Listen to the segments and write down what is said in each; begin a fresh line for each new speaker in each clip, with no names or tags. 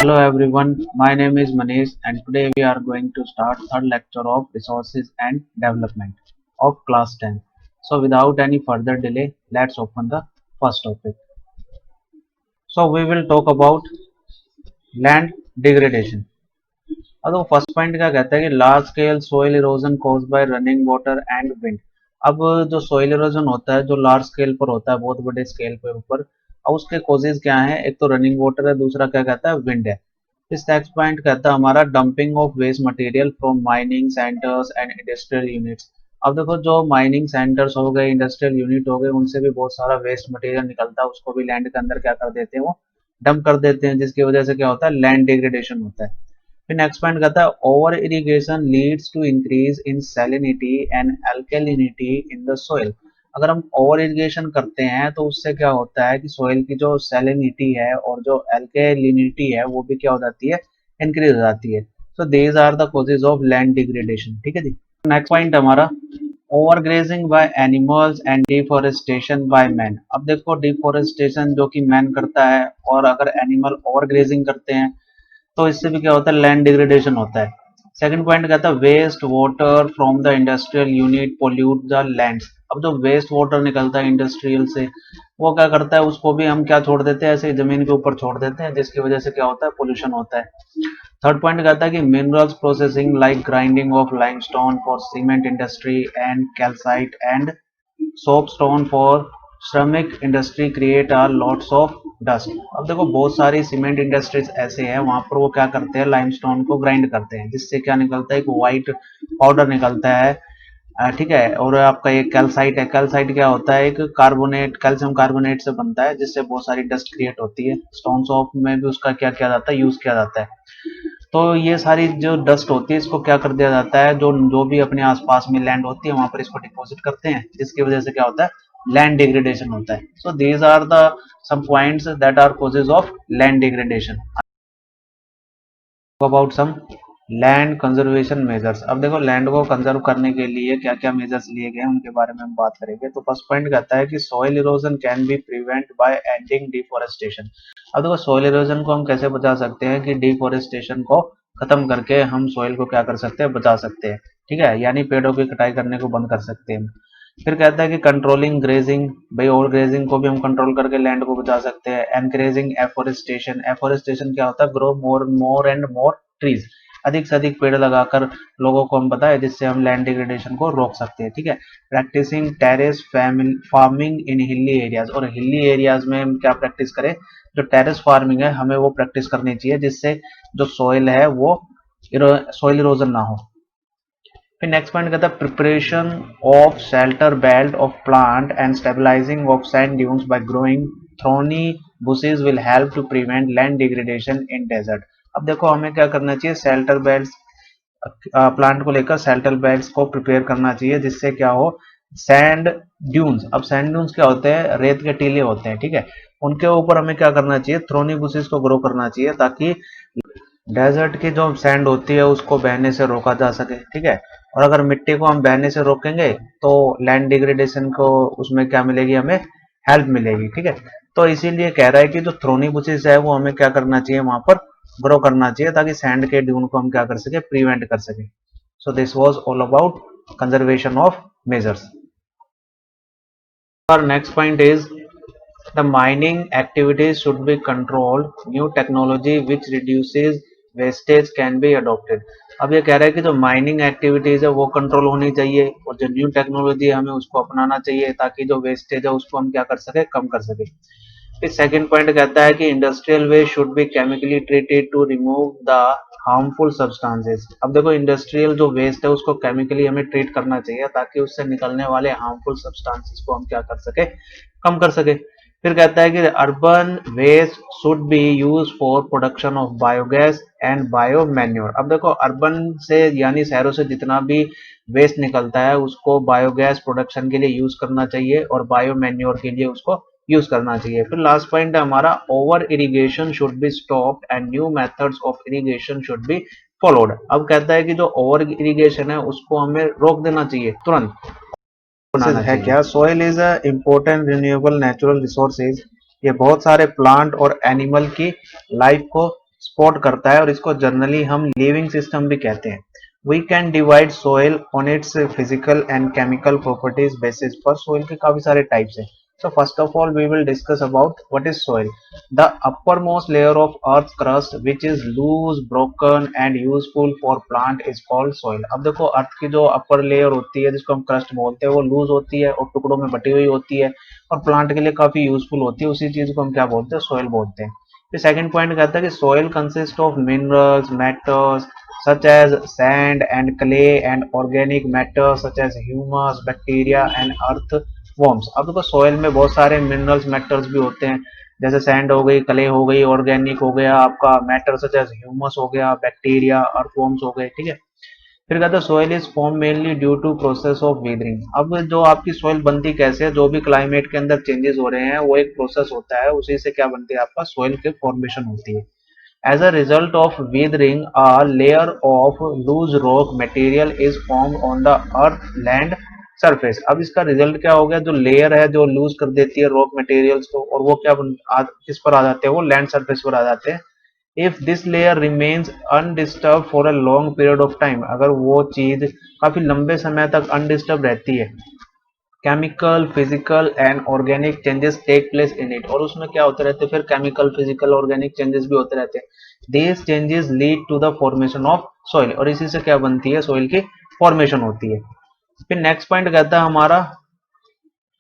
Hello everyone, my name is Manish and today we are going to start third lecture of Resources and Development of class 10. So without any further delay, let's open the first topic. So we will talk about land degradation. अब तो first point क्या कहता है कि large scale soil erosion caused by running water and wind. अब जो soil erosion होता है जो लार्ज स्केल पर होता है, बहुत बड़े स्केल पे ऊपर, और उसके कॉजेज क्या हैं? एक तो रनिंग वाटर है, दूसरा क्या कहता है? विंड है। इस नेक्स्ट पॉइंट कहता है हमारा dumping of waste material from mining centres and industrial units. अब देखो, जो माइनिंग सेंटर्स हो गए, इंडस्ट्रियल यूनिट हो गए, उनसे भी बहुत सारा वेस्ट मटेरियल निकलता है, उसको भी लैंड के अंदर क्या कर देते हैं? वो डंप कर देते हैं, जिसकी वजह से क्या होता है? लैंड डिग्रेडेशन होता है। फिर नेक्स्ट पॉइंट कहता है over irrigation leads to increase in salinity and alkalinity in the soil. अगर हम ओवर इरिगेशन करते हैं तो उससे क्या होता है कि सोइल की जो सैलिनिटी है और जो अल्कलिनिटी है वो भी क्या हो जाती है? इंक्रीज हो जाती है। So these are the causes of land degradation. ठीक है जी। नेक्स्ट पॉइंट हमारा over grazing by animals and deforestation by man. अब देखो, डिफोरेस्टेशन जो कि मैन करता है, और अगर एनिमल ओवर ग्रेजिंग करते हैं तो इससे भी क्या होता है? लैंड डिग्रेडेशन होता है। सेकंड पॉइंट कहता है waste water from the industrial unit pollute the lands. अब जो वेस्ट वाटर निकलता है इंडस्ट्रियल से, वो क्या करता है? उसको भी हम क्या छोड़ देते हैं? ऐसे जमीन के ऊपर छोड़ देते हैं, जिसकी वजह से क्या होता है? पोल्यूशन होता है। थर्ड पॉइंट कहता है कि minerals processing like grinding of limestone for cement industry and calcite and soapstone for ceramic industry create are lots of dust. अब देखो, बहुत सारी सीमेंट इंडस्ट्रीज ऐसे हैं, वहां पर वो क्या करते हैं? लाइमस्टोन को ग्राइंड करते हैं, जिससे क्या निकलता है? एक व्हाइट पाउडर निकलता है। ठीक है। और आपका ये कैल्साइट है, कैल्साइट क्या होता है? एक कार्बोनेट, कैल्शियम कार्बोनेट से बनता है, जिससे बहुत सारी डस्ट क्रिएट होती है। स्टोन्स ऑफ में भी उसका क्या किया जाता है? यूज किया जाता है। तो ये सारी जो डस्ट होती है, इसको क्या कर दिया जाता है? जो जो भी अपने आसपास में लैंड होती है वहां पर इसको डिपॉजिट करते हैं, जिसकी वजह से क्या होता है? लैंड डिग्रेडेशन होता है। So these are the some points that are causes of land degradation. About some land conservation measures. अब देखो, लैंड को कंजर्व करने के लिए क्या क्या मेजर्स लिए गए हैं उनके बारे में हम बात करेंगे। तो फर्स्ट पॉइंट कहता है कि soil erosion can be prevent bye ending deforestation. अब देखो, सॉइल इरोजन को हम कैसे बचा सकते हैं? कि डिफोरेस्टेशन को खत्म करके हम सॉइल को क्या कर सकते हैं? बचा सकते हैं। ठीक है, यानी पेड़ों की कटाई करने को बंद कर सकते हैं। फिर कहता है कि कंट्रोलिंग ग्रेजिंग, भाई ओवर ग्रेजिंग को भी हम कंट्रोल करके लैंड को बचा सकते हैं। एनकरेजिंग एफोरेस्टेशन, एफोरेस्टेशन क्या होता है? Grow more and more trees, अधिक से अधिक पेड़ लगाकर लोगों को हम बताएं, जिससे हम लैंड डिग्रेडेशन को रोक सकते हैं। ठीक है। Practising terrace farming in hilly areas, और हिली एरियाज में हम क्या प्रैक्टिस करें? जो टेरेस फार्मिंग है हमें वो प्रैक्टिस करनी चाहिए, जिससे जो सोइल है वो सोइल इरोजन ना हो। फिर नेक्स्ट पॉइंट कहता है preparation of shelter belt of plant and stabilising of sand dunes by growing thorny bushes will help to prevent land degradation in desert. अब देखो, हमें क्या करना चाहिए? शेल्टर बेल्ट, प्लांट को लेकर शेल्टर बेल्ट को प्रिपेयर करना चाहिए, जिससे क्या हो? Sand dunes. अब सैंड ड्यून्स क्या होते हैं? रेत के टीले होते हैं। ठीक है। उनके ऊपर हमें क्या करना चाहिए? थ्रोनी बुशेस को ग्रो करना चाहिए, ताकि डेजर्ट की जो सैंड होती है उसको बहने से रोका जा सके। ठीक है। और अगर मिट्टी को हम बहने से रोकेंगे तो लैंड डिग्रेडेशन को उसमें क्या मिलेगी? हमें हेल्प मिलेगी। ठीक है। तो इसीलिए कह रहा है कि जो थ्रोनी बुशेस है वो हमें क्या करना चाहिए? वहां पर ग्रो करना चाहिए, ताकि सैंड के ड्यून को हम क्या कर सके? प्रिवेंट कर सके। So this was all about conservation of measures. Our next point is the mining activities should be controlled. New technology which reduces wastage can be adopted. अब ये कह रहा है कि जो माइनिंग एक्टिविटीज है वो कंट्रोल होनी चाहिए, और जो न्यू टेक्नोलॉजी है हमें उसको अपनाना चाहिए, ताकि जो वेस्टेज है उसको हम क्या कर सके? कम कर सके। फिर सेकंड पॉइंट कहता है कि industrial waste should be chemically treated to remove the harmful substances. अब देखो, इंडस्ट्रियल जो वेस्ट है उसको केमिकली हमें ट्रीट करना चाहिए, ताकि उससे निकलने वाले हार्मफुल सब्सटेंसेस को हम क्या कर सके? कम कर सके। फिर कहता है कि urban waste should be use for production of biogas and bio manure. अब देखो, अर्बन से यानी शहरों से जितना भी वेस्ट निकलता है उसको बायोगैस प्रोडक्शन के लिए यूज करना चाहिए, और बायो मैन्योर के लिए उसको यूज करना चाहिए। फिर लास्ट पॉइंट है हमारा over irrigation should be stopped and new methods of irrigation should be followed. अब कहता है कि जो ओवर इरिगेशन है उसको हमें रोक देना चाहिए तुरंत। है क्या? Soil is a important renewable natural resources. ये बहुत सारे प्लांट और एनिमल की लाइफ को सपोर्ट करता है और इसको जनरली हम लिविंग सिस्टम भी कहते हैं। We can divide soil on its physical and chemical properties basis पर। सोइल के काफी सारे टाइप्स हैं। So first of all, we will discuss about what is soil. The uppermost layer of earth crust, which is loose, broken, and useful for plant, is called soil. अब देखो अर्थ की जो upper layer होती है जिसको हम crust बोलते हैं वो लूज होती है और टुकड़ों में बटी हुई होती है और प्लांट के लिए काफी यूजफुल होती है। उसी चीज को हम क्या बोलते हैं, सोइल बोलते हैं। फिर सेकंड पॉइंट कहता है कि soil consist of minerals, metals such as sand and clay and organic matter such as humus, bacteria and earth worms। अब देखो सोइल में बहुत सारे मिनरल्स मेटल्स भी होते हैं, जैसे सैंड हो गई, क्ले हो गई, ऑर्गेनिक हो गया, आपका मैटर सच एज ह्यूमस हो गया, बैक्टीरिया, अर्थवॉर्म्स हो गए, ठीक है। फिर कहते हैं soil is form mainly due to process of weathering. अब जो आपकी सोइल बनती कैसे है, जो भी क्लाइमेट के अंदर चेंजेस हो रहे हैं वो एक प्रोसेस होता है, उसी से क्या बनती है, आपका सोइल की फॉर्मेशन होती है। As a result of weathering, a layer of loose rock material is formed on the earth land surface। अब इसका रिजल्ट क्या हो गया, जो लेयर है जो लूज कर देती है रॉक मटेरियल्स को और वो किस पर आ जाते हैं, वो लैंड सरफेस पर आ जाते हैं। If this layer remains undisturb for a long period of time, अगर वो चीज काफी लंबे समय तक अनडिस्टर्ब रहती है, chemical, physical and organic changes take place in it, और उसमें क्या होते रहते हैं, फिर केमिकल, फिजिकल, ऑर्गेनिक चेंजेस भी होते रहते हैं। These changes lead to the formation of soil, और इसी से क्या बनती है, सॉइल की फॉर्मेशन होती है। फिर नेक्स्ट पॉइंट कहता है हमारा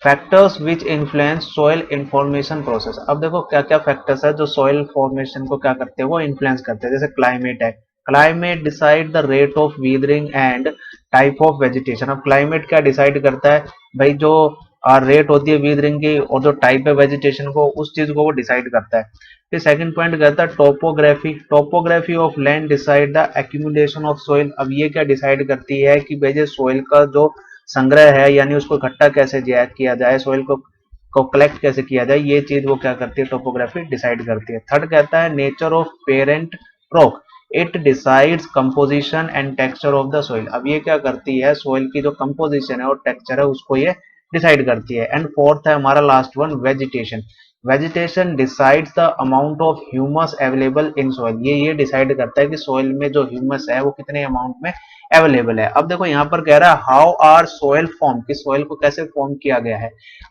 factors which influence soil information process. अब देखो क्या क्या फैक्टर्स है जो सॉइल फॉर्मेशन को क्या करते हैं, वो इन्फ्लुएंस करते हैं। जैसे क्लाइमेट है, climate decide the rate of weathering and type of vegetation. अब क्लाइमेट क्या डिसाइड करता है भाई, जो रेट होती है वीदरिंग की और जो टाइप है वेजिटेशन को, उस चीज को वो डिसाइड करता है। फिर सेकंड पॉइंट कहता है topography. Topography of land decide the accumulation of soil. अब ये क्या डिसाइड करती है कि भाई सॉइल का जो संग्रह है, यानी उसको इकट्ठा कैसे किया जाए, सोइल को कलेक्ट कैसे किया जाए, ये चीज वो क्या करती है, टोपोग्राफी डिसाइड करती है। थर्ड कहता है nature of parent rock. It decides composition and texture of the soil. अब ये क्या करती है, सोइल की जो कंपोजिशन है और टेक्सचर है उसको ये डिसाइड करती है। एंड फोर्थ है हमारा last one, vegetation. Vegetation decides the amount of humus available in soil. ये डिसाइड करता है कि सोइल में जो ह्यूमस है वो कितने अमाउंट में अवेलेबल है। अब देखो यहाँ पर कह रहा है हाउ आर सोइल फॉर्म, कि सोइल को कैसे फॉर्म किया गया है।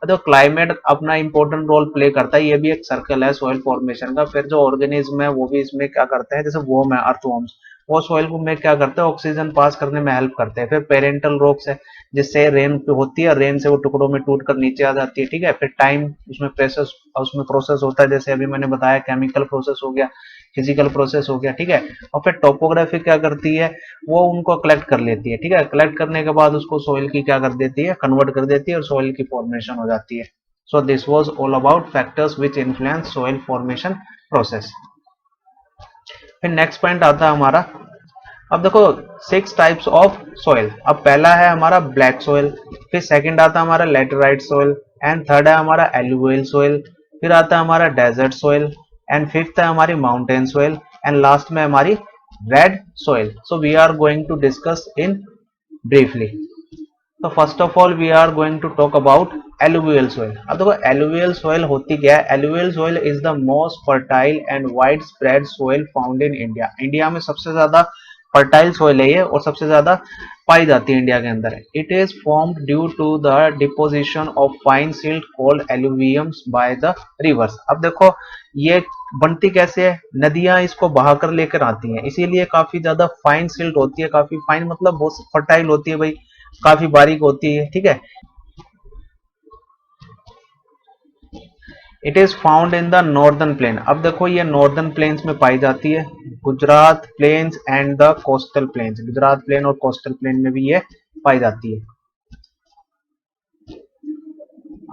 तो क्लाइमेट अपना इंपॉर्टेंट रोल प्ले करता है, ये भी एक सर्कल है सोइल फॉर्मेशन का। फिर जो ऑर्गेनिज्म है वो भी इसमें क्या करते हैं, जैसे वॉर्म है, अर्थवॉर्म्स, वो सोइल को में क्या करते हैं, ऑक्सीजन पास करने में हेल्प करते हैं। फिर पेरेंटल रॉक्स है, जिससे रेन होती है, रेन से वो टुकड़ों में टूट कर नीचे आ जाती है, ठीक है। फिर टाइम उसमें प्रोसेस होता है, जैसे अभी मैंने बताया केमिकल प्रोसेस हो गया, फिजिकल प्रोसेस हो गया, ठीक है। और फिर टोपोग्राफी क्या करती है, वो उनको कलेक्ट कर लेती है, ठीक है। कलेक्ट करने के बाद उसको सोइल की क्या कर देती है, कन्वर्ट कर देती है और सोइल की फॉर्मेशन हो जाती है। So this was all about factors which influence soil formation process. फिर नेक्स्ट पॉइंट आता है हमारा, अब देखो 6 टाइप्स ऑफ सोइल। अब पहला है हमारा ब्लैक सोइल, फिर सेकंड आता है हमारा लेटराइट सोइल, एंड थर्ड है हमारा एलुवियल सोइल, फिर आता है हमारा डेजर्ट सोइल, एंड फिफ्थ है हमारी माउंटेन सोइल, एंड लास्ट में हमारी red soil. So we are going to discuss in briefly. तो first of all we are going to talk about alluvial soil. अब देखो एलुवियल सोइल होती क्या है, alluvial soil is the most fertile and wide spread soil found in India. India में सबसे ज्यादा fertile soil है ये और सबसे ज्यादा पाई जाती है इंडिया के अंदर। It is formed due to the deposition of fine silt called alluviums by the rivers. अब देखो ये बनती कैसे है, नदियां इसको बहाकर लेकर आती हैं, इसीलिए काफी ज्यादा फाइन सिल्ट होती है। काफी फाइन मतलब बहुत फर्टाइल होती है भाई, काफी बारीक होती है, ठीक है। It is found in the northern plain. अब देखो ये नॉर्दर्न प्लेन्स में पाई जाती है, Gujarat plains and the coastal plains. Gujarat plain और कोस्टल प्लेन में भी ये पाई जाती है।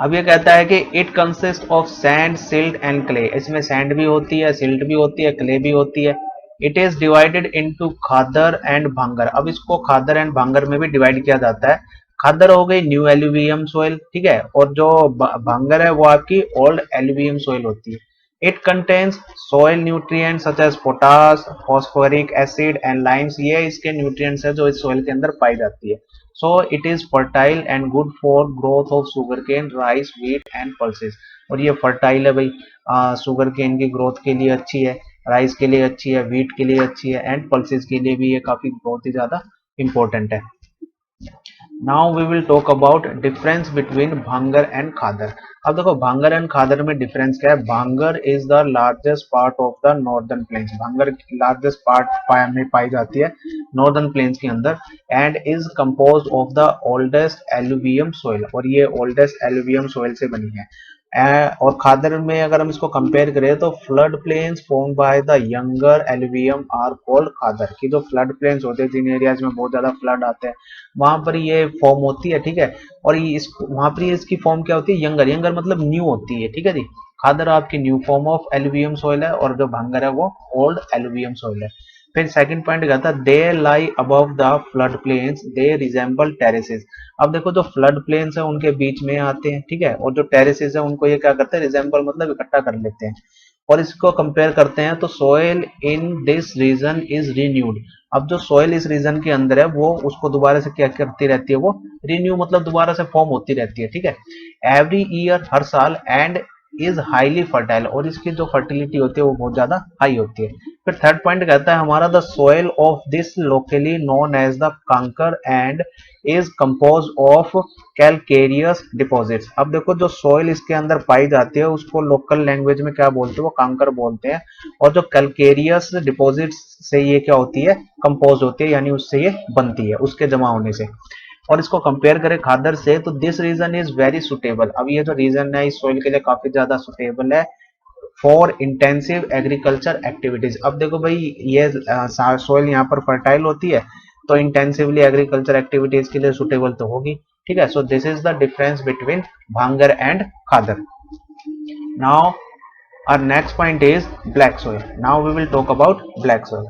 अब ये कहता है कि it consist of sand, silt and clay. इसमें सैंड भी होती है, सिल्ट भी होती है, क्ले भी होती है। It is divided into khadar and bhangar. अब इसको खादर एंड भांगर में भी डिवाइड किया जाता है। खादर हो गई न्यू एल्यूवियम सोइल, ठीक है, और जो भांगर है वो आपकी ओल्ड एल्यूवियम सोइल होती है। It contains soil nutrient such as potash, phosphoric acid and limes. ये इसके न्यूट्रिएंट्स है जो इस सोइल के अंदर पाई जाती है। So it is fertile and good for growth of sugarcane, rice, wheat and pulses। और ये fertile है भाई, सुगर केन की ग्रोथ के लिए अच्छी है। राइस के लिए अच्छी है, व्हीट के लिए अच्छी है एंड पल्सेस के लिए भी ये काफी बहुत ही ज्यादा इंपॉर्टेंट है। Now we will talk about difference between bhangar and khadar. अब देखो भांगर एंड खादर में डिफरेंस क्या है। भांगर is the largest part of the northern plains. भांगर लार्जेस्ट पार्ट में पाई जाती है नॉर्दर्न प्लेन्स के अंदर and is compose of the oldest alluvium soil, और ये ओल्डेस्ट एलुवियम सोइल से बनी है। और खादर में अगर हम इसको कंपेयर करें तो flood plains form by the younger alluvium are called khadar. की जो फ्लड प्लेन्स होते हैं जिन एरियाज में बहुत ज्यादा फ्लड आते हैं वहां पर ये फॉर्म होती है, ठीक है। और ये इस वहां पर इसकी फॉर्म क्या होती है, यंगर। यंगर मतलब न्यू होती है, ठीक है जी। खादर आपकी new form of alluvium soil है और जो भांगर है वो ओल्ड एलुवियम सॉइल है। फिर सेकंड पॉइंट क्या था, they lie above the flood plains, they resemble terraces. अब देखो जो फ्लड प्लेन्स है उनके बीच में आते हैं, ठीक है, और जो टेरेसेस है उनको ये क्या करते हैं, रिजेंबल मतलब इकट्ठा कर लेते हैं। और इसको कंपेयर करते हैं तो soil in this region is renewed. अब जो सोयल इस रीजन के अंदर है वो उसको दोबारा से क्या करती रहती है, वो रिन्यू मतलब दोबारा से फॉर्म होती रहती है, ठीक है, एवरी ईयर, हर साल, एंड इज हाईली फर्टाइल, और इसकी जो फर्टिलिटी होती है वो बहुत ज्यादा हाई होती है। फिर थर्ड पॉइंट कहता है हमारा, the soil of this locally known as the kankar and is compose of calcareous deposits. अब देखो जो सोयल इसके अंदर पाई जाती है उसको लोकल लैंग्वेज में क्या बोलते हैं, वो कांकर बोलते हैं। और जो कैलकेरियस डिपॉजिट्स से ये क्या होती है, कंपोज होती है, यानी उससे ये बनती है, उसके जमा होने से। और इसको कंपेयर करें खादर से तो this region is very suitable. अब ये जो रीजन है इस सोइल के लिए काफी ज्यादा सुटेबल है फॉर इंटेंसिव एग्रीकल्चर एक्टिविटीज। अब देखो भाई ये सोइल यहाँ पर फर्टाइल होती है तो इंटेंसिवली एग्रीकल्चर एक्टिविटीज के लिए सुटेबल तो होगी, ठीक है। So this is the difference between bhangar and khadar. Now our next point is black soil. Now we will talk about black soil.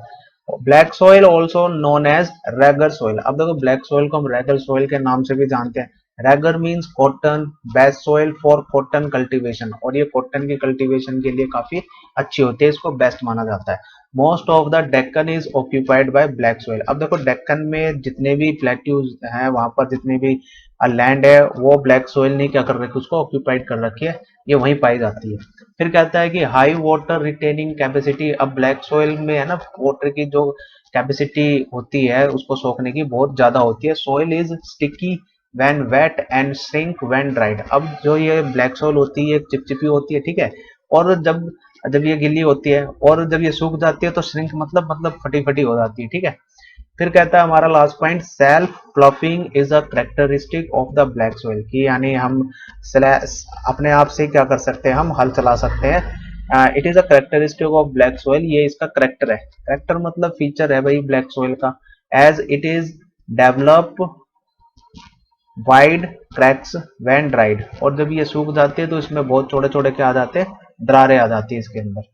Black soil also known as regur soil. अब देखो black soil को हम रेगर सोइल के नाम से भी जानते हैं। Regar means cotton, best soil for cotton cultivation, और ये कॉटन की कल्टीवेशन के लिए काफी अच्छी होती है, इसको बेस्ट माना जाता है। Most of the Deccan is occupied by black soil. अब देखो डेक्कन में जितने भी प्लेट्यूज हैं वहां पर जितने भी लैंड है वो ब्लैक सोइल ने क्या कर रखी है, उसको ऑक्यूपाइड कर रखी है, ये वहीं पाई जाती है। फिर कहता है कि हाई वाटर रिटेनिंग कैपेसिटी। अब ब्लैक सोइल में है ना वाटर की जो कैपेसिटी होती है उसको सोखने की बहुत ज्यादा होती है। Soil is sticky when wet and shrink when dried. अब जो ये ब्लैक सोइल होती है चिपचिपी होती है, ठीक है, और जब जब ये गीली होती है और जब ये सूख जाती है तो श्रिंक मतलब फटी फटी हो जाती है, ठीक है। फिर कहता है हमारा last point, self ploughing is a characteristic of the black soil. की यानी हम अपने आप से क्या कर सकते हैं, हम हल चला सकते हैं। It is a characteristic of black soil, ये इसका करेक्टर है। करेक्टर मतलब फीचर है भाई ब्लैक सोइल का। As it is develop wide cracks when dried, और जब ये सूख जाती है तो इसमें बहुत छोटे छोटे क्या आ जाते हैं, दरारें आ जाती है इसके अंदर।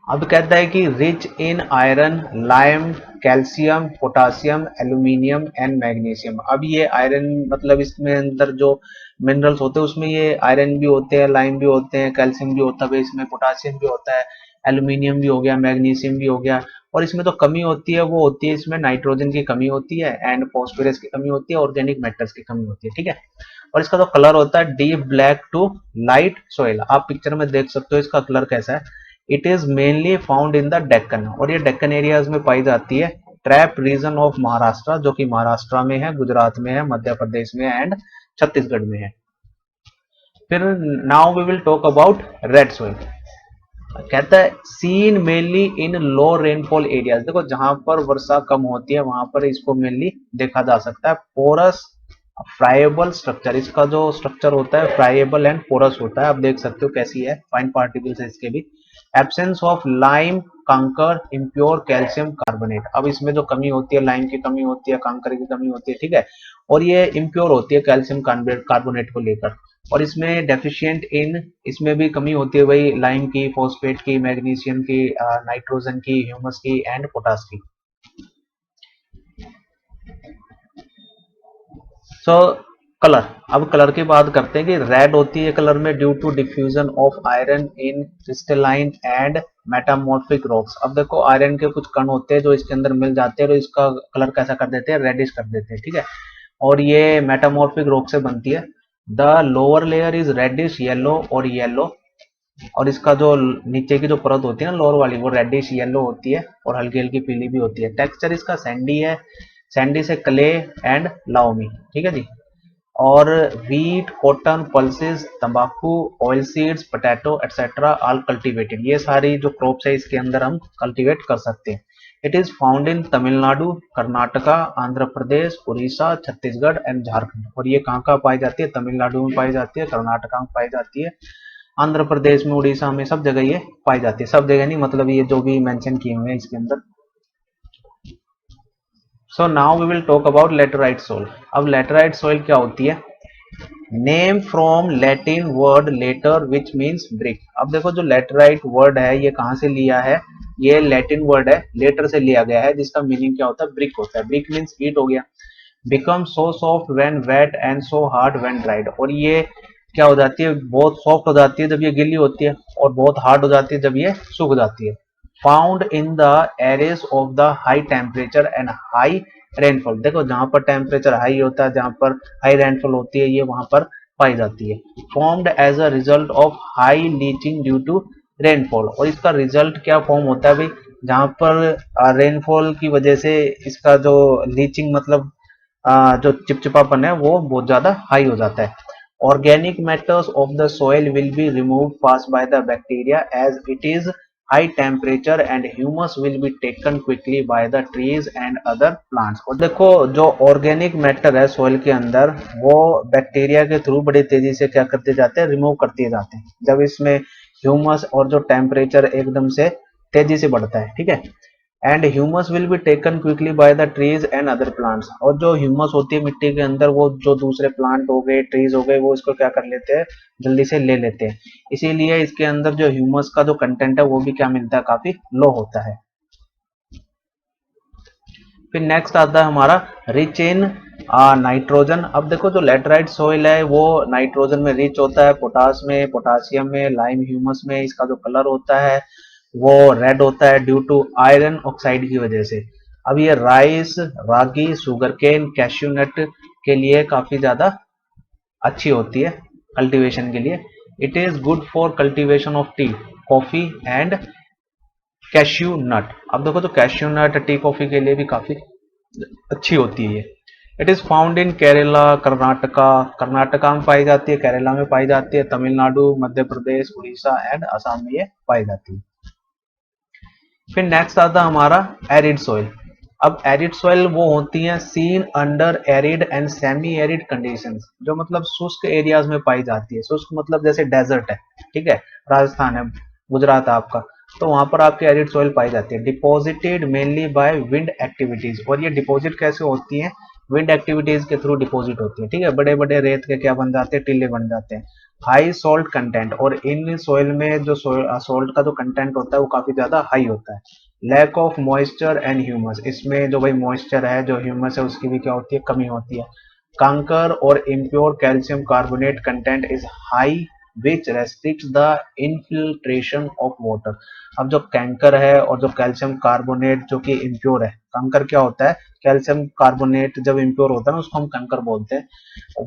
अब कहता है कि rich in iron, lime, calcium, potassium, aluminium and magnesium. अब ये आयरन मतलब इसमें अंदर जो मिनरल्स होते हैं उसमें ये आयरन भी होते हैं, लाइम भी होते हैं, कैल्शियम भी होता है, इसमें पोटासियम भी होता है, एल्यूमिनियम भी हो गया, मैग्नीशियम भी हो गया। और इसमें तो कमी होती है वो होती है इसमें नाइट्रोजन की कमी होती है एंड फॉस्फोरस की कमी होती है, ऑर्गेनिक मैटर्स की कमी होती है, ठीक है। और इसका जो कलर होता है deep black to light soil. आप पिक्चर में देख सकते हो इसका कलर कैसा है। It is mainly found in the Deccan, और ये डेक्कन एरियाज में पाई जाती है। ट्रैप रीजन ऑफ महाराष्ट्र, जो कि महाराष्ट्र में है, गुजरात में है, मध्य प्रदेश में है एंड छत्तीसगढ़ में है। फिर now we will talk about red soil. कहता है seen mainly in low rainfall areas. देखो जहां पर वर्षा कम होती है वहां पर इसको मेनली देखा जा सकता है। पोरस फ्राइबल स्ट्रक्चर, इसका जो स्ट्रक्चर होता है फ्राइबल एंड पोरस होता है। आप देख सकते हो कैसी है, फाइन पार्टिकल्स है इसके भी। एब्सेंस ऑफ लाइम, कंकर, इम्प्योर कैल्शियम कार्बोनेट। अब इसमें जो कमी होती है, लाइम की कमी होती है, कंकर की कमी होती है, ठीक है, और ये इम्प्योर होती है कैल्शियम कार्बोनेट को लेकर। और इसमें डेफिशिएंट इन, इसमें भी कमी होती है भाई लाइम की, फॉस्फेट की, मैग्नीशियम की, नाइट्रोजन की, ह्यूमस की एंड पोटास की। सो कलर, अब कलर की बात करते हैं कि रेड होती है कलर में due to diffusion of iron in crystalline and metamorphic rocks. अब देखो आयरन के कुछ कण होते हैं जो इसके अंदर मिल जाते हैं और इसका कलर कैसा कर देते हैं, रेडिश कर देते हैं, ठीक है। और ये मेटामॉर्फिक रॉक से बनती है। The lower layer is reddish yellow और येलो, और इसका जो नीचे की जो परत होती है ना लोअर वाली, वो रेडिश येलो होती है और हल्की हल्की पीली भी होती है। टेक्सचर इसका सैंडी है, सैंडी से क्ले एंड लाउमी, ठीक है जी। और वीट, कॉटन, पल्सेस, तंबाकू, oil seeds, potato etcetera all cultivated, ये सारी जो क्रॉप्स है इसके अंदर हम कल्टीवेट कर सकते हैं। It is found in Tamil Nadu, Karnataka, Andhra Pradesh, Orissa, Chhattisgarh and Jharkhand. और ये कहाँ कहाँ पाई जाती है? तमिलनाडु में पाई जाती है, कर्नाटका में पाई जाती है, आंध्र प्रदेश में, उड़ीसा में, सब जगह ये पाई जाती है। सब जगह नहीं, मतलब ये जो भी मेंशन किए हुए हैं इसके अंदर। So now we will talk about laterite soil. अब लेटराइट सॉइल क्या होती है? Name from Latin word later which means brick. अब देखो जो लेटराइट वर्ड है ये कहाँ से लिया है? ये लैटिन वर्ड है, लेटर से लिया गया है, जिसका मीनिंग क्या होता है? ब्रिक होता है। ब्रिक मीन्स ईट हो गया। Become so soft when wet and so hard when dried. और ये क्या हो जाती है? बहुत सॉफ्ट हो जाती है जब ये गीली होती है, और बहुत हार्ड हो जाती है जब ये सूख जाती है। Found in the areas of the high temperature and high rainfall. देखो जहां पर टेम्परेचर हाई होता है, जहां पर हाई रेनफॉल होती है, ये वहां पर पाई जाती है। Formed as a result of high leaching due to rainfall. और इसका रिजल्ट क्या फॉर्म होता है भाई? जहां पर रेनफॉल की वजह से इसका जो लीचिंग मतलब जो चिपचिपापन है वो बहुत ज्यादा हाई हो जाता है। Organic matters of the soil will be remove fast by the bacteria as it is high temperature and humus will be taken quickly by the trees and other plants. और देखो जो ऑर्गेनिक मैटर है soil के अंदर, वो bacteria के through बड़ी तेजी से क्या करते जाते हैं? रिमूव करते जाते हैं, जब इसमें ह्यूमस और जो टेम्परेचर एकदम से तेजी से बढ़ता है, ठीक है। And humus will be taken quickly by the trees and other plants. और जो ह्यूमस होती है मिट्टी के अंदर, वो जो दूसरे प्लांट हो गए, ट्रीज हो गए, वो इसको क्या कर लेते हैं? जल्दी से ले लेते हैं। इसीलिए इसके अंदर जो ह्यूमस का जो कंटेंट है वो भी क्या मिलता है? काफी लो होता है। फिर नेक्स्ट आता है हमारा रिच इन नाइट्रोजन। अब देखो जो लेटराइट सॉइल है वो नाइट्रोजन में रिच होता है, पोटास में, पोटासियम में, लाइम ह्यूमस में। इसका जो कलर होता है वो रेड होता है ड्यू टू आयरन ऑक्साइड की वजह से। अब ये राइस, रागी, सुगरकेन, कैश्यू नट के लिए काफी ज्यादा अच्छी होती है कल्टीवेशन के लिए। It is good for cultivation of tea, coffee and cashew nut. अब देखो तो कैश्यू नट टी कॉफी के लिए भी काफी अच्छी होती है ये। इट इज फाउंड इन केरला, कर्नाटका, कर्नाटका में पाई जाती है, केरला में पाई जाती है, तमिलनाडु, मध्य प्रदेश, उड़ीसा एंड असम में ये पाई जाती है। फिर नेक्स्ट आता है हमारा एरिड सॉइल। अब एरिड सॉइल वो होती हैं seen under arid and semi arid conditions, जो मतलब शुष्क एरियाज में पाई जाती है। शुष्क मतलब जैसे डेजर्ट है, ठीक है, राजस्थान है, गुजरात है आपका, तो वहां पर आपकी एरिड सॉइल पाई जाती है। Deposited mainly by wind activities. और ये डिपॉजिट कैसे होती है? विंड एक्टिविटीज के थ्रू डिपॉजिट होती है, ठीक है। बड़े बड़े रेत के क्या बन जाते हैं? टीले बन जाते हैं। हाई सॉल्ट कंटेंट, और इन सॉइल में जो सॉल्ट का जो कंटेंट होता है वो काफी ज्यादा हाई होता है। Lack of moisture and humus, इसमें जो भाई मॉइस्चर है, जो ह्यूमस है, उसकी भी क्या होती है? कमी होती है। कंकर और impure calcium carbonate content is high which restrict the infiltration of water. अब जो कैंकर है और जो कैल्शियम कार्बोनेट जो कि इम्प्योर है, कंकर क्या होता है? कैल्शियम कार्बोनेट जब इम्प्योर होता है ना, उसको हम कंकर बोलते हैं।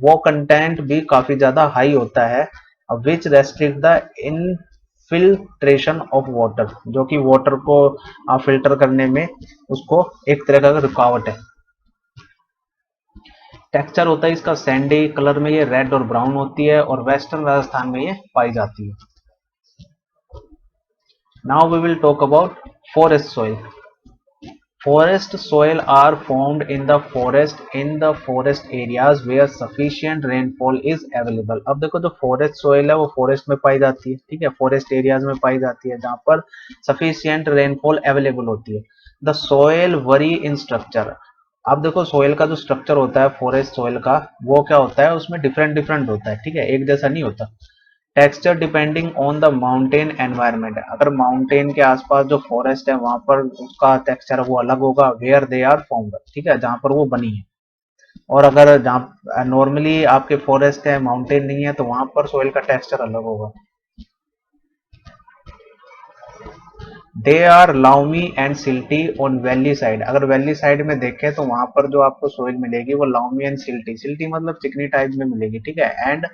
वो कंटेंट भी काफी ज्यादा हाई होता है, which restrict the infiltration of water, जो कि वाटर को फिल्टर करने में उसको एक तरह का रुकावट है। टेक्सचर होता है इसका सैंडी, कलर में ये रेड और ब्राउन होती है, और वेस्टर्न राजस्थान में ये पाई जाती है। Now we will talk about forest soil. Forest soil are formed in the forest areas where sufficient rainfall is available। अब देखो जो फॉरेस्ट सोइल है वो फॉरेस्ट में पाई जाती है, ठीक है, फॉरेस्ट एरियाज में पाई जाती है जहां पर सफिशियंट रेनफॉल अवेलेबल होती है। The soil worry in structure. अब देखो सोइल का जो स्ट्रक्चर होता है फॉरेस्ट सोइल का, वो क्या होता है? उसमें डिफरेंट डिफरेंट होता है, ठीक है, एक जैसा नहीं होता। Texture depending on the mountain environment. अगर माउंटेन के आसपास जो फॉरेस्ट है वहां पर उसका टेक्सचर वो अलग होगा, वेयर दे आर फाउंड, ठीक है, जहां पर वो बनी है। और अगर जहां नॉर्मली आपके फॉरेस्ट है, माउंटेन नहीं है, तो वहां पर सोइल का टेक्सचर अलग होगा। They are loamy and silty on valley side. अगर वैली साइड में देखें तो वहां पर जो आपको सोइल मिलेगी वो लाउमी एंड सिल्टी, सिल्टी मतलब चिकनी टाइप में मिलेगी, ठीक है। And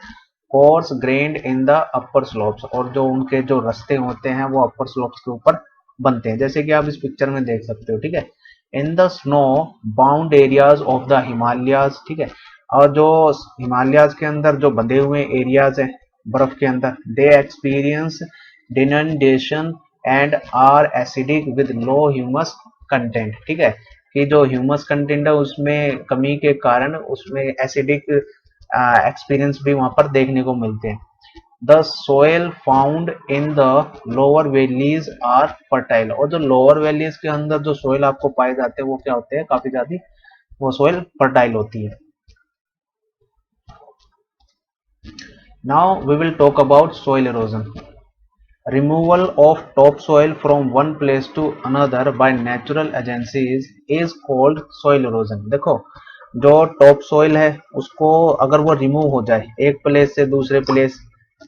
course grand in the upper slopes, और जो उनके जो रास्ते होते हैं वो अपर स्लोप्स के ऊपर बनते हैं, जैसे कि आप इस पिक्चर में देख सकते हो, ठीक है। In the snow bound areas of the Himalayas, ठीक है। और जो हिमालयाज के अंदर जो बंधे हुए एरियाज हैं बर्फ के अंदर, they experience denudation and are acidic with low humus content, ठीक है। कि जो ह्यूमस कंटेंट है उसमें कमी के कारण उसमें एसिडिक एक्सपीरियंस भी वहां पर देखने को मिलते हैं। The soil found in the lower valleys are fertile, और जो लोअर वैलीज के अंदर जो सोयल आपको पाए जाते हैं वो क्या होते हैं, काफी ज्यादा वो सोयल फर्टाइल होती है। Now we will talk about soil erosion. Removal of top soil from one place to another by natural agencies is called soil erosion. देखो, जो टॉप सोइल है उसको अगर वो रिमूव हो जाए एक प्लेस से दूसरे प्लेस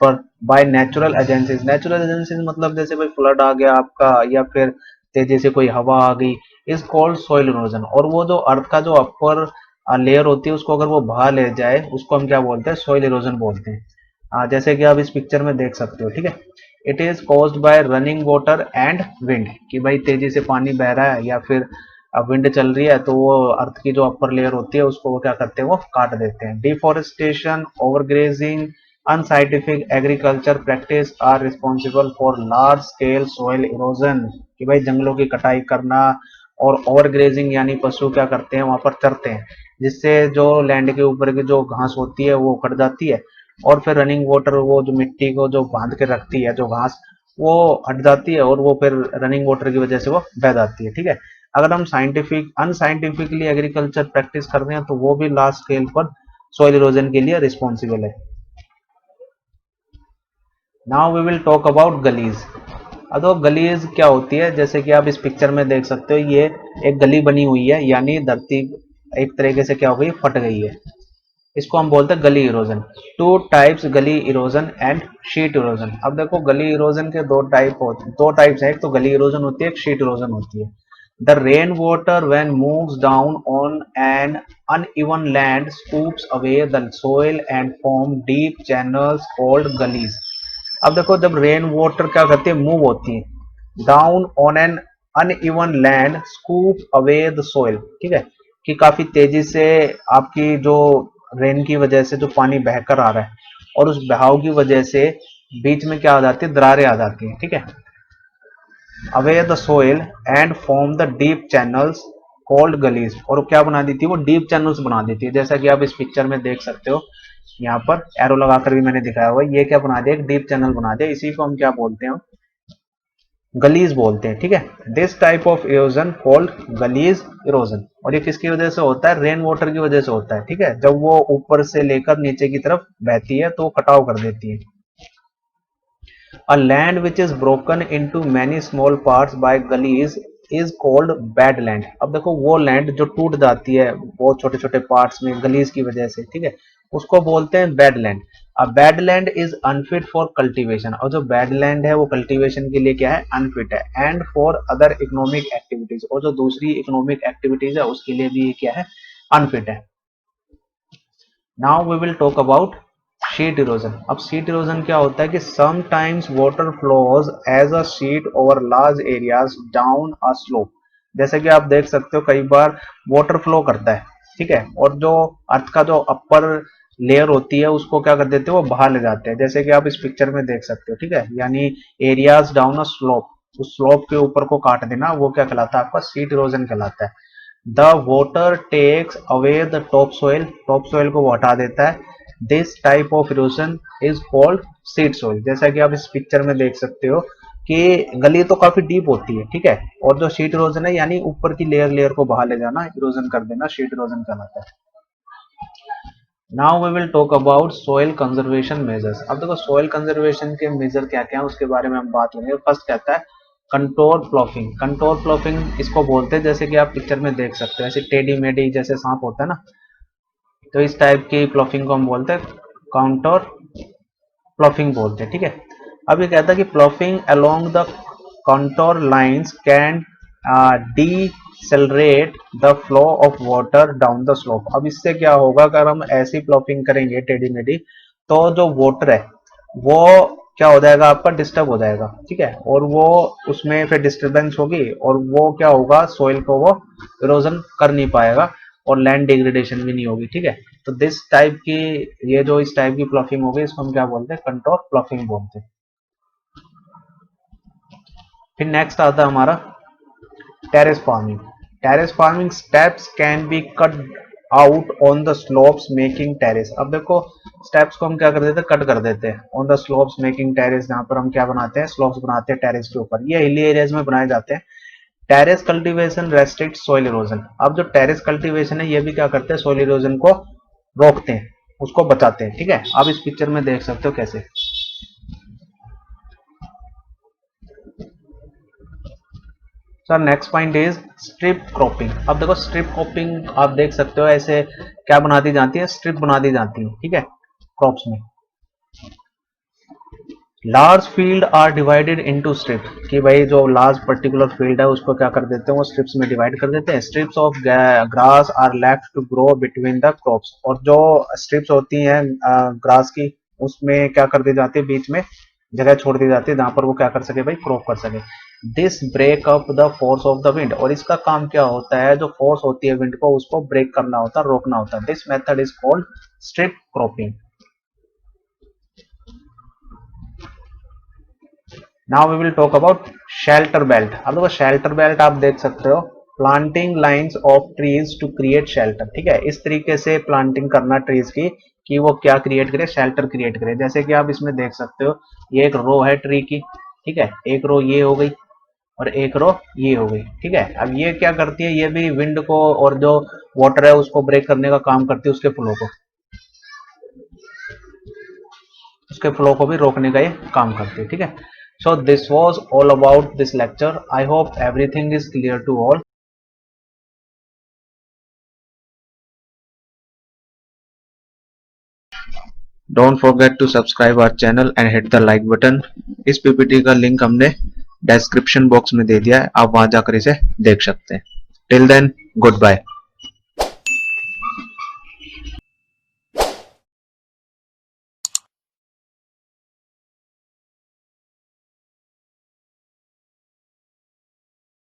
पर bye natural agencies, natural agencies मतलब जैसे कोई फ्लड आ गया आपका या फिर तेजी से कोई हवा आ गई, इज कॉल्ड सोइल इरोजन। और वो जो अर्थ का जो अपर लेयर होती है उसको अगर वो बहा ले जाए उसको हम क्या बोलते हैं, सोइल इरोजन बोलते हैं। जैसे कि आप इस पिक्चर में देख सकते हो, ठीक है। It is caused by running water and wind, कि भाई तेजी से पानी बह रहा है या फिर अब विंड चल रही है तो वो अर्थ की जो अपर लेयर होती है उसको वो क्या करते हैं, वो काट देते हैं। Deforestation, overgrazing, unscientific agriculture practice are responsible for large scale soil erosion, कि भाई जंगलों की कटाई करना और ओवरग्रेजिंग यानी पशु क्या करते हैं वहां पर चरते हैं, जिससे जो लैंड के ऊपर की जो घास होती है वो कट जाती है, और फिर रनिंग वाटर वो जो मिट्टी को जो बांध के रखती है जो घास वो हट जाती है और वो फिर रनिंग वाटर की वजह से वो बह जाती है, ठीक है। अगर हम साइंटिफिक अनसाइंटिफिकली एग्रीकल्चर प्रैक्टिस कर रहे हैं तो वो भी लार्ज स्केल पर सॉइल इरोजन के लिए रिस्पॉन्सिबल है। Now we will talk about gullies. अब तो गलीज क्या होती है, जैसे कि आप इस पिक्चर में देख सकते हो, ये एक गली बनी हुई है यानी धरती एक तरीके से क्या हो गई, फट गई है, इसको हम बोलते हैं गली इरोजन। टू टाइप्स, गली इरोजन एंड शीट इरोजन। अब देखो गली इरोजन के दो टाइप्स है, एक तो गली इरोजन होती है, एक शीट इरोजन होती है। The rain water when moves down on an uneven land scoops away the soil and form deep channels called gullies. अब देखो जब रेन वाटर क्या करती है, मूव होती है down on an uneven land scoop away the soil, ठीक है। कि काफी तेजी से आपकी जो रेन की वजह से जो पानी बहकर आ रहा है और उस बहाव की वजह से बीच में क्या आ जाती है, दरारें आ जाती है, ठीक है। Away the soil and form the deep channels called gullies, और क्या बना देती है, वो डीप चैनल्स बना देती है, जैसा कि आप इस पिक्चर में देख सकते हो, यहाँ पर एरो लगाकर भी मैंने दिखाया हुआ है, ये क्या बना दिया, एक डीप चैनल बना दिया, इसी को हम क्या बोलते हैं, गलीज बोलते हैं, ठीक है। This type of erosion called gullies erosion, और ये किसकी वजह से होता है, रेन वाटर की वजह से होता है, ठीक है। जब वो ऊपर से लेकर नीचे की तरफ बहती है तो कटाव कर देती है। A land which is broken into many small parts by gullies is called bad land। अब देखो वो लैंड जो टूट जाती है बहुत छोटे छोटे पार्ट्स में गलीज की वजह से, ठीक है, उसको बोलते हैं बैड लैंड। अब bad land is unfit for cultivation, और जो बैड लैंड है वो कल्टीवेशन के लिए क्या है, अनफिट है, and for other economic activities, और जो दूसरी इकोनॉमिक एक्टिविटीज है उसके लिए भी ये क्या है, अनफिट है। Now we will talk about sheet erosion. अब शीट इरोजन क्या होता है कि sometimes water flows as a sheet over large areas down a slope, जैसे कि आप देख सकते हो कई बार वाटर फ्लो करता है, ठीक है, और जो अर्थ का जो अपर लेयर होती है उसको क्या कर देते हैं, वो बाहर ले जाते हैं, जैसे कि आप इस पिक्चर में देख सकते हो, ठीक है। यानी एरियाज डाउन अ स्लोप, उस स्लोप के ऊपर को काट देना वो क्या कहलाता है, आपका शीट इरोजन कहलाता है। The water takes away the top soil को वो हटा देता है। This type of erosion is called seed soil, जैसा कि आप इस पिक्चर में देख सकते हो कि गली तो काफी डीप होती है, ठीक है, और जो शीट इरोजन है यानी ऊपर की लेयर लेयर को बाहर ले जाना, इरोजन कर देना, शीट इरोजन कहलाता है। Now we will talk about soil conservation measures. अब देखो सोइल कंजर्वेशन के मेजर क्या क्या है उसके बारे में हम बात करेंगे। फर्स्ट कहता है कंटोर प्लॉफिंग। कंटोर प्लॉफिंग इसको बोलते हैं, जैसे कि आप पिक्चर में देख सकते हो ऐसे टेढ़ी मेढ़ी जैसे सांप होता है ना, तो इस टाइप की प्लॉफिंग को हम बोलते हैं काउंटर प्लॉफिंग बोलते हैं, ठीक है। अब ये कहता है कि ploughing along the contour lines can decelerate the flow of water down the slope. अब इससे क्या होगा, अगर हम ऐसी प्लॉपिंग करेंगे टेढ़ी मेढ़ी, तो जो वाटर है वो क्या हो जाएगा, आपका डिस्टर्ब हो जाएगा, ठीक है, और वो उसमें फिर डिस्टरबेंस होगी और वो क्या होगा, सोइल को वो इरोजन कर नहीं पाएगा और लैंड डिग्रेडेशन भी नहीं होगी, ठीक है। तो दिस टाइप की, ये जो इस टाइप की प्लॉफिंग होगी इसको हम क्या बोलते हैं, कंटोर प्लॉफिंग बोलते हैं। फिर नेक्स्ट आता है हमारा terrace farming. Terrace farming steps can be cut out on the slopes making terrace. अब देखो स्टेप्स को हम क्या कर देते हैं, कट कर देते हैं on the slopes making terrace, जहां पर हम क्या बनाते हैं, स्लोप्स बनाते हैं टेरेस के ऊपर, ये हिली एरियाज में बनाए जाते हैं। Terrace cultivation restrict soil erosion. अब जो टेरेस कल्टीवेशन है ये भी क्या करते हैं, सॉइल इरोजन को रोकते हैं, उसको बचाते हैं, ठीक है। आप इस पिक्चर में देख सकते हो कैसे। Sir next point is strip cropping. अब देखो स्ट्रिप क्रॉपिंग आप देख सकते हो, ऐसे क्या बना दी जाती है, स्ट्रिप बना दी जाती है, ठीक है, क्रॉप्स में। Large field are divided into strip, कि भाई जो लार्ज पर्टिकुलर फील्ड है उसको क्या कर देते हैं, वो स्ट्रिप्स में डिवाइड कर देते हैं। Strips of grass are left to grow between the crops, और जो स्ट्रिप्स होती हैं ग्रास की, उसमें क्या कर दी जाती है, बीच में जगह छोड़ दी जाती है जहां पर वो क्या कर सके भाई, क्रॉप कर सके। This break up the force of the wind, और इसका काम क्या होता है, जो फोर्स होती है विंड को उसको ब्रेक करना होता है, रोकना होता है। This method is called strip cropping. Now we will talk about shelter belt. अब देखो शेल्टर बेल्ट आप देख सकते हो, planting lines of trees to create shelter, ठीक है, इस तरीके से प्लांटिंग करना ट्रीज की कि वो क्या क्रिएट करे, शेल्टर क्रिएट करे। जैसे कि आप इसमें देख सकते हो, ये एक रो है ट्री की, ठीक है, एक रो ये हो गई और एक रो ये हो गई, ठीक है। अब ये क्या करती है, ये भी विंड को और जो वाटर है उसको ब्रेक करने का काम करती है, उसके फ्लो को भी रोकने का ये काम करती है, ठीक है। So this was all about this lecture. I hope everything is clear to all. Don't forget to subscribe our channel and hit the like button. इस पीपीटी का लिंक हमने डिस्क्रिप्शन बॉक्स में दे दिया है, आप वहां जाकर इसे देख सकते हैं। Till then, goodbye.